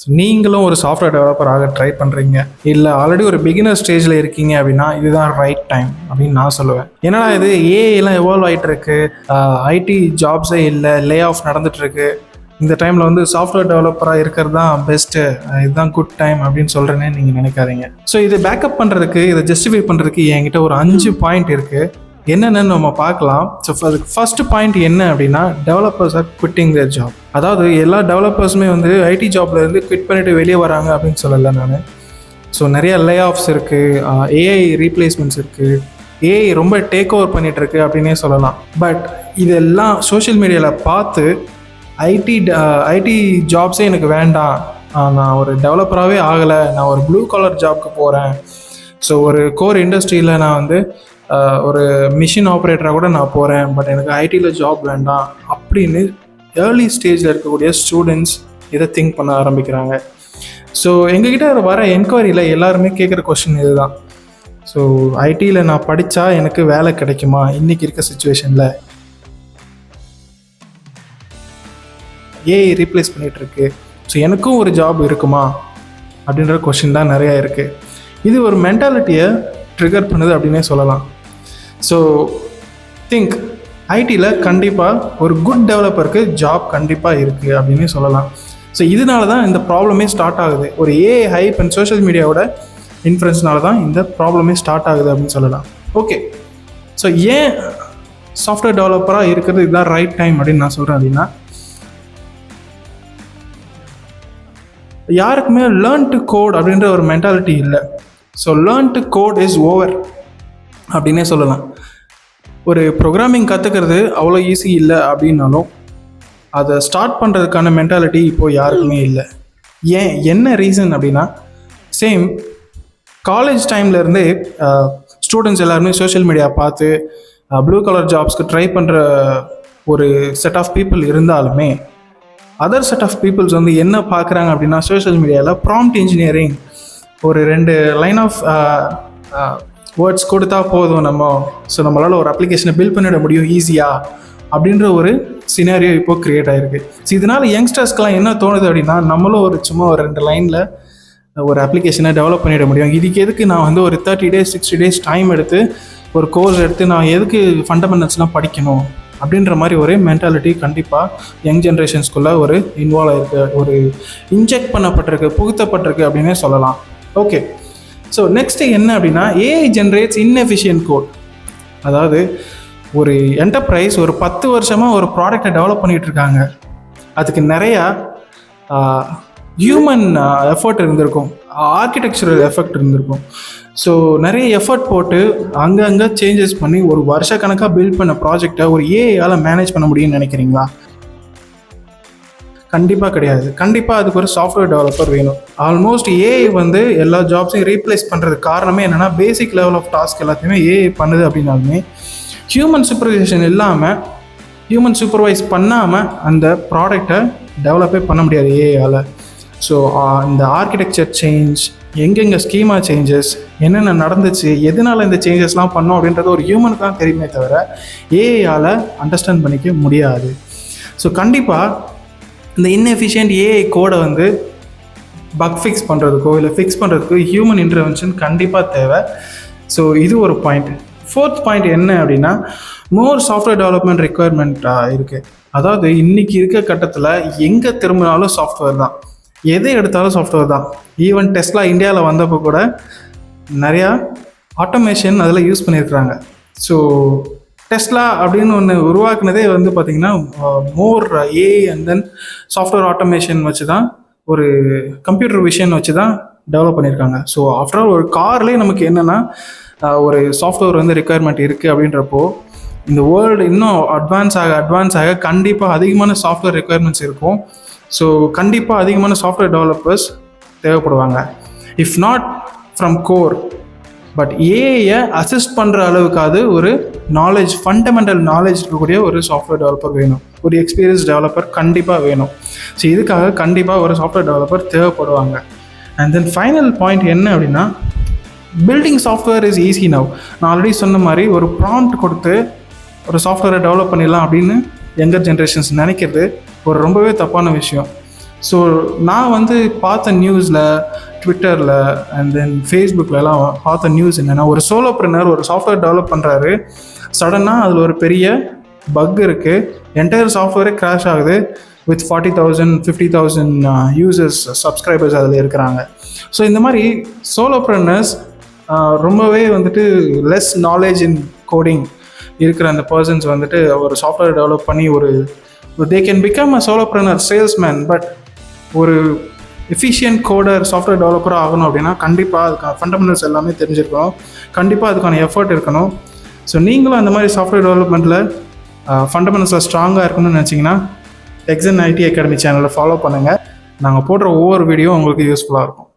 நீங்களும் ஒரு software டெவலப்பராக try பண்ணுறீங்க, இல்லை ஆல்ரெடி ஒரு பிகினர் ஸ்டேஜில் இருக்கீங்க அப்படின்னா இதுதான் ரைட் டைம் அப்படின்னு நான் சொல்லுவேன். ஏன்னா இது ஏஐலாம் எவால்வ் ஆகிட்டு இருக்கு, ஐடி ஜாப்ஸே இல்லை, லே ஆஃப் நடந்துட்டு இருக்கு. இந்த டைமில் வந்து சாஃப்ட்வேர் டெவலப்பராக இருக்கிறது தான் பெஸ்ட்டு, இதுதான் குட் டைம் அப்படின்னு சொல்கிறேன்னு நீங்கள் நினைக்காதீங்க. ஸோ இதை பேக்கப் பண்ணுறதுக்கு, இதை ஜஸ்டிஃபை பண்ணுறதுக்கு என்கிட்ட ஒரு 5 பாயிண்ட் இருக்குது. என்னென்னு நம்ம பார்க்கலாம். ஸோ அதுக்கு ஃபர்ஸ்ட் பாயிண்ட் என்ன அப்படின்னா, developers are quitting their job. அதாவது எல்லா டெவலப்பர்ஸுமே வந்து ஐடி ஜாப்ல இருந்து குவிட் பண்ணிட்டு வெளியே வராங்க அப்படின்னு சொல்லலை நான். ஸோ நிறைய லே ஆஃப்ஸ் இருக்குது, ஏஐ ரீப்ளேஸ்மெண்ட்ஸ் இருக்குது, ஏஐ ரொம்ப டேக் ஓவர் பண்ணிட்டு இருக்கு அப்படின்னே சொல்லலாம். பட் இதெல்லாம் சோஷியல் மீடியாவில் பார்த்து ஐடி ஜாப்ஸே எனக்கு வேண்டாம், நான் ஒரு டெவலப்பராகவே ஆகலை, நான் ஒரு ப்ளூ காலர் ஜாப்க்கு போகிறேன், ஸோ ஒரு கோர் இண்டஸ்ட்ரியில் நான் வந்து ஒரு மிஷின் ஆப்ரேட்டராக கூட நான் போகிறேன், பட் எனக்கு ஐடியில் ஜாப் வேண்டாம் அப்படின்னு ஏர்லி ஸ்டேஜில் இருக்கக்கூடிய ஸ்டூடெண்ட்ஸ் இதை திங்க் பண்ண ஆரம்பிக்கிறாங்க. ஸோ எங்ககிட்ட வர என்கொயரியில் எல்லாருமே கேட்குற கொஸ்டின் இதுதான். ஸோ ஐடியில் நான் படித்தா எனக்கு வேலை கிடைக்குமா இன்றைக்கி இருக்க சுச்சுவேஷனில்? ஏஐ ரீப்ளேஸ் பண்ணிகிட்ருக்கு, ஸோ எனக்கும் ஒரு ஜாப் இருக்குமா அப்படின்ற கொஸ்டின் தான் நிறையா இருக்குது. இது ஒரு மென்டாலிட்டியை ட்ரிகர் பண்ணுது அப்படின்னே சொல்லலாம். ஸோ திங்க், ஐடியில் கண்டிப்பாக ஒரு குட் டெவலப்பருக்கு ஜாப் கண்டிப்பாக இருக்குது அப்படின்னே சொல்லலாம். ஸோ இதனால தான் இந்த ப்ராப்ளமே ஸ்டார்ட் ஆகுது. ஒரு ஏஐ ஹைப் அண்ட் சோஷியல் மீடியாவோட இன்ஃப்ளூயன்ஸ்னால தான் இந்த ப்ராப்ளமே ஸ்டார்ட் ஆகுது அப்படின்னு சொல்லலாம். ஓகே, ஸோ ஏன் சாஃப்ட்வேர் டெவலப்பராக இருக்கிறது இதுதான் ரைட் டைம் அப்படின்னு நான் சொல்கிறேன் அப்படின்னா, யாருக்குமே லேர்ன் டு கோட் அப்படின்ற ஒரு மென்டாலிட்டி இல்லை. So learn to code is over அப்படின்னே சொல்லலாம். ஒரு ப்ரோக்ராமிங் கற்றுக்கிறது அவ்வளோ ஈஸி இல்லை அப்படின்னாலும் அதை ஸ்டார்ட் பண்ணுறதுக்கான மென்டாலிட்டி இப்போது யாருக்குமே இல்லை. ஏன், என்ன ரீசன் அப்படின்னா, சேம் காலேஜ் டைம்லேருந்தே ஸ்டூடெண்ட்ஸ் எல்லாருமே சோஷியல் மீடியா பார்த்து ப்ளூ கலர் ஜாப்ஸ்க்கு ட்ரை பண்ணுற ஒரு செட் ஆஃப் பீப்புள் இருந்தாலுமே, அதர் செட் ஆஃப் பீப்புள்ஸ் வந்து என்ன பார்க்குறாங்க அப்படின்னா, சோஷியல் மீடியாவில் ப்ராம்ப்ட் இன்ஜினியரிங் ஒரு 2 லைன் ஆஃப் வேர்ட்ஸ் கொடுத்தா போதும் ஸோ நம்மளால் ஒரு அப்ளிகேஷனை பில்ட் பண்ணிட முடியும் ஈஸியாக அப்படின்ற ஒரு சினாரியோ இப்போது க்ரியேட் ஆகிருக்கு. ஸோ இதனால் யங்ஸ்டர்ஸ்க்கெலாம் என்ன தோணுது அப்படின்னா, நம்மளும் சும்மா ஒரு 2 லைனில் ஒரு அப்ளிகேஷனை டெவலப் பண்ணிட முடியும், இதுக்கு எதுக்கு நான் வந்து ஒரு 30 days 60 days டைம் எடுத்து ஒரு கோர்ஸ் எடுத்து நான் எதுக்கு ஃபண்டமெண்டல்ஸ்லாம் படிக்கணும் அப்படின்ற மாதிரி ஒரு மென்டாலிட்டி கண்டிப்பாக யங் ஜென்ரேஷன்ஸ்குள்ளே ஒரு இன்வால்வ் ஆகிருக்கு, ஒரு இன்ஜெக்ட் பண்ணப்பட்டிருக்கு, புகுத்தப்பட்டிருக்கு அப்படின்னே சொல்லலாம். ஓகே, ஸோ நெக்ஸ்ட்டு என்ன அப்படின்னா, ஏஐ ஜென்ரேட்ஸ் இன்எஃபிஷியன்ட் கோட். அதாவது ஒரு என்டர்பிரைஸ் ஒரு 10 வருஷமாக ஒரு ப்ராடக்டை டெவலப் பண்ணிகிட்டு இருக்காங்க, அதுக்கு நிறையா ஹியூமன் எஃபர்ட் இருந்திருக்கும், ஆர்கிடெக்சரல் எஃபெக்ட் இருந்திருக்கும். ஸோ நிறைய எஃபர்ட் போட்டு அங்கங்கே சேஞ்சஸ் பண்ணி ஒரு வருஷக்கணக்காக பில்ட் பண்ண ப்ராஜெக்டை ஒரு ஏஐயால் மேனேஜ் பண்ண முடியும்னு நினைக்கிறீங்களா? கண்டிப்பாக கிடையாது. கண்டிப்பாக அதுக்கு ஒரு சாஃப்ட்வேர் டெவலப்பர் வேணும். ஆல்மோஸ்ட் ஏஐ வந்து எல்லா ஜாப்ஸையும் ரீப்ளேஸ் பண்ணுறதுக்கு காரணமே என்னென்னா, பேசிக் லெவல் ஆஃப் டாஸ்க் எல்லாத்தையுமே ஏஐ பண்ணுது அப்படின்னாலுமே ஹியூமன் சூப்பர்வைசேஷன் இல்லாமல், ஹியூமன் சூப்பர்வைஸ் பண்ணாமல் அந்த ப்ராடக்டை டெவலப்பே பண்ண முடியாது ஏஐயால். ஸோ இந்த ஆர்கிடெக்சர் சேஞ்ச், எங்கெங்கே ஸ்கீமா சேஞ்சஸ், என்னென்ன நடந்துச்சு, எதனால் இந்த சேஞ்சஸ்லாம் பண்ணோம் அப்படின்றது ஒரு ஹியூமனுக்கு தான் தெரியுமே தவிர ஏஐயால் அண்டர்ஸ்டாண்ட் பண்ணிக்க முடியாது. ஸோ கண்டிப்பாக இந்த இன்எஃபிஷியன்ட் ஏஐ கோடை வந்து பக் ஃபிக்ஸ் பண்ணுறதுக்கோ இல்லை ஃபிக்ஸ் பண்ணுறதுக்கோ ஹியூமன் இன்டர்வென்ஷன் கண்டிப்பாக தேவை. ஸோ இது ஒரு பாயிண்ட். 4th பாயிண்ட் என்ன அப்படின்னா, மோர் சாஃப்ட்வேர் டெவலப்மெண்ட் ரெக்குயர்மெண்ட்டாக இருக்குது. அதாவது இன்றைக்கி இருக்க கட்டத்தில் எங்கே திரும்பினாலும் சாஃப்ட்வேர் தான், எதை எடுத்தாலும் சாஃப்ட்வேர் தான். ஈவன் டெஸ்லா இந்தியாவில் வந்தப்போ கூட நிறையா ஆட்டோமேஷன் அதில் யூஸ் பண்ணியிருக்கிறாங்க. ஸோ டெஸ்லா அப்படின்னு ஒன்று உருவாக்குனதே வந்து பார்த்திங்கன்னா more AI and then software automation வச்சு தான், ஒரு கம்ப்யூட்டர் விஷன் வச்சு தான் டெவலப் பண்ணியிருக்காங்க. ஸோ ஆஃப்டர் ஆல் ஒரு கார்லேயே நமக்கு என்னென்னா ஒரு சாஃப்ட்வேர் வந்து ரெக்குயர்மெண்ட் இருக்குது அப்படின்றப்போ, இந்த வேர்ல்டு இன்னும் அட்வான்ஸ் ஆக கண்டிப்பாக அதிகமான சாஃப்ட்வேர் ரெக்குயர்மெண்ட்ஸ் இருக்கும். ஸோ கண்டிப்பாக அதிகமான சாஃப்ட்வேர் டெவலப்பர்ஸ் தேவைப்படுவாங்க. If not from core, but ஏஐயை அசிஸ்ட் பண்ணுற அளவுக்காவது ஒரு நாலேஜ், ஃபண்டமெண்டல் நாலேஜ் இருக்கக்கூடிய ஒரு சாஃப்ட்வேர் டெவலப்பர் வேணும், ஒரு எக்ஸ்பீரியன்ஸ் டெவலப்பர் கண்டிப்பாக வேணும். ஸோ இதுக்காக கண்டிப்பாக ஒரு சாஃப்ட்வேர் டெவலப்பர் தேவைப்படுவாங்க. அண்ட் தென் ஃபைனல் பாயிண்ட் என்ன அப்படின்னா, building software is easy now. நான் ஆல்ரெடி சொன்ன மாதிரி ஒரு ப்ராம்ப்ட் கொடுத்து ஒரு சாஃப்ட்வேரை டெவலப் பண்ணிடலாம் அப்படின்னு யங்கர் ஜென்ரேஷன்ஸ் நினைக்கிறது ஒரு ரொம்பவே தப்பான விஷயம். ஸோ நான் வந்து பார்த்த நியூஸில், ட்விட்டரில் அண்ட் தென் ஃபேஸ்புக்கிலலாம் பார்த்த நியூஸ் என்னென்னா, ஒரு சோலோப்ரனர் ஒரு சாஃப்ட்வேர் டெவலப் பண்ணுறாரு. சடனாக அதில் ஒரு பெரிய பக் இருக்குது. என்டையர் சாஃப்ட்வேரே கிராஷ் ஆகுது. வித் 40,000 50,000 யூசர்ஸ் சப்ஸ்கிரைபர்ஸ் அதில் இருக்கிறாங்க. ஸோ இந்த மாதிரி சோலோப்ரனர்ஸ் ரொம்பவே வந்துட்டு லெஸ் நாலேஜ் இன் கோடிங் இருக்கிற அந்த பர்சன்ஸ் வந்துட்டு ஒரு சாஃப்ட்வேர் டெவலப் பண்ணி they can become a solopreneur salesman. But ஒரு எஃபிஷியன்ட் கோடர் சாஃப்ட்வேர் டெவலப்பராக ஆகணும் அப்படின்னா கண்டிப்பாக அதுக்கான ஃபண்டமெண்டல்ஸ் எல்லாமே தெரிஞ்சிருக்கணும். கண்டிப்பாக அதுக்கான எஃபர்ட் இருக்கணும். ஸோ நீங்களும் அந்த மாதிரி சாஃப்ட்வேர் டெவலப்மெண்ட்டில் ஃபண்டமெண்டல்ஸில் ஸ்ட்ராங்காக இருக்கணும்னு நினச்சிங்கன்னா Techzen IT Academy சேனலை ஃபாலோ பண்ணுங்கள். நாங்கள் போடுற ஒவ்வொரு வீடியோ உங்களுக்கு யூஸ்ஃபுல்லாக இருக்கும்.